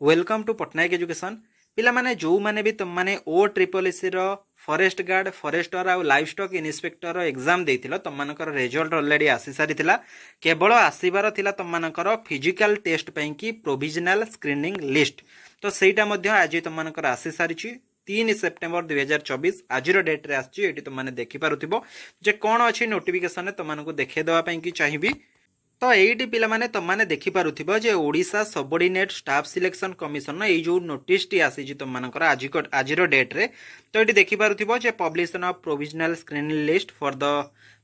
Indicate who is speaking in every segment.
Speaker 1: Welcome to Patnaik education पिला माने जो माने भी तुम माने OSSSC रो फॉरेस्ट गार्ड फॉरेस्टर आउ लाइव स्टॉक इन्स्पेक्टर एग्जाम देथिलो तुम मानकर रिजल्ट ऑलरेडी आसी सारिथिला केवल आसीबार थिला तुम मानकर फिजिकल टेस्ट पई की प्रोविजनल स्क्रीनिंग लिस्ट तो सेटा मध्ये आज तुम मानकर आसी सारिछि 3 सेप्टेम्बर 2024 आज डेट रे आछि एटी तुम माने देखि पारुथिबो जे कोन अछि नोटिफिकेशन तुम मानको देखे देवा पई की चाहिबी तो यही पिलाने तुमने देखिपुव जे Odisha subordinate staff selection commission ये जो नोटिस टी आसी तुम आज डेट रे तो ये देखिपुव जे publication of provisional screening list for the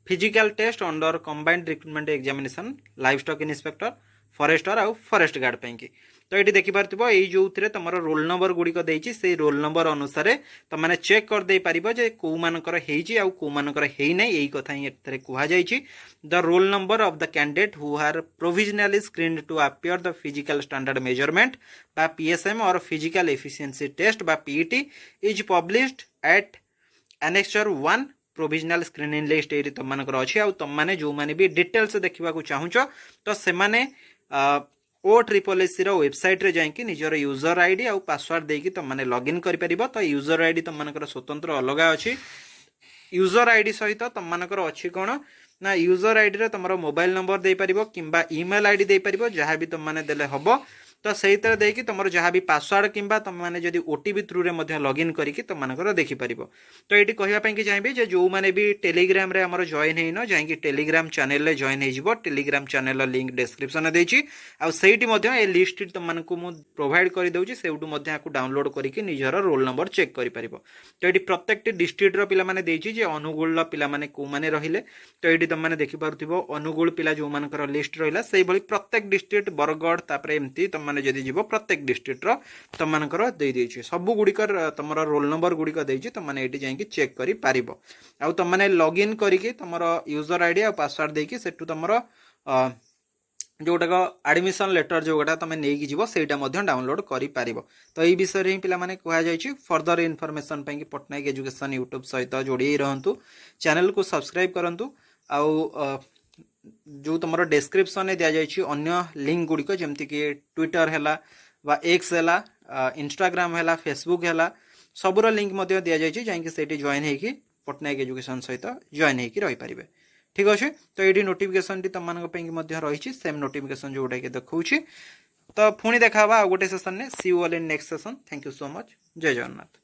Speaker 1: physical test under combined recruitment examination livestock inspector forester आउ फॉरेस्ट गार्ड पे तो ये देखिपुव ये जो तुम रोल नंबर गुड़िक से रोल नंबर अनुसार तुमने चेक कर दे पारिबो जे को मानकर हेइची आउ को मानकर हेइ नै एई कथा ही एथरे कुहा जाइछि the roll number of the candidate who are provisionally screened to appear the physical standard measurement बा पीएसएम और फिजिकल एफिशिएंसी टेस्ट बा PET is published at annexure 1 provisional screening list ये तुम मानकर अछि आउ तुम माने जो माने भी डिटेल्स देखिबा को चाहुचो तो से माने OSSSC रो वेबसाइट रे जाइए निजर यूजर आईडी आउ पासवर्ड देकी तुम माने लॉगिन करि परिबो तो यूजर आईडी तुम मानकर स्वतंत्र अलगा अछि यूजर आईडी सहित तुम मानकर अछि कोन ना यूजर आईडी रे तुमरो मोबाइल नंबर दे परिबो किंबा ईमेल आईडी दे परिबो जहां भी तुम माने देले हबो तो सही तरह देकी तुमरो जहां भी पासवर्ड किंबा तुम माने जदी ओटीपी थ्रू रे मध्ये लॉगिन करिकि तुम मानकर देखि परिबो तो एटी कहिया पई कि चाहिबे जे जो माने भी टेलीग्राम रे हमर जॉइन हेइनो जाईकी टेलीग्राम चैनल रे जॉइन हेजिबो टेलीग्राम चैनल रो लिंक डिस्क्रिप्शन देछि आ सेठी मध्ये ए लिस्ट तुम मानको मु प्रोवाइड करि दउछि सेउटु मध्ये आकु डाउनलोड करिकि निजर रोल नंबर चेक करि परिबो तो एटी प्रत्येक डिस्ट्रिक्ट रो पिला माने देछि जे अनुगुल रो पिला माने को माने रहिले तो एटी तुम माने देखि पारुथिबो अनुगुल पिला जो मानकर लिस्ट रहिला सेही भली प्रत्येक डिस्ट्रिक्ट बरगढ़ तापरे एमती तुम माने जदी जीवो प्रत्येक डिस्ट्रिक्ट रो तुम मानकर दे देछि सब गुडिकर तमरो रोल नंबर गुडिक देछि तुम माने एटी जाईकी चेक करि पारिबो आ तुम माने लॉगिन करिकि तमरो यूजर आईडी आ पासवर्ड देकी सेटु तमरो जोटा एडमिशन लेटर जोटा तुम नहीं जीव सेटा डाउनलोड करि पारिबो तो ये विषय ही पिला माने कहा जायछि फर्दर इन्फॉर्मेशन पई कि पटनायक एजुकेशन यूट्यूब सहित जोड़ी रहंतु चैनल को सब्सक्राइब करंतु आउ जो तुम डिस्क्रिप्शन में दि जाइए अन्य लिंक गुड़िक जमती कि ट्विटर है बा एक्स है इंस्टाग्राम है फेसबुक है सबूर लिंक दि जाइए जैसे जॉइन होगी पटनायक एजुकेशन सहित जॉइन होगी रही पारे ठीक अच्छे तो ये नोटिफिकेशन टी तुम रही सेम नोटिफिकेशन जोटा कि देखा तो पुणी देखा गोटे सेसन में see you all in next session thank you so much जय जगन्नाथ।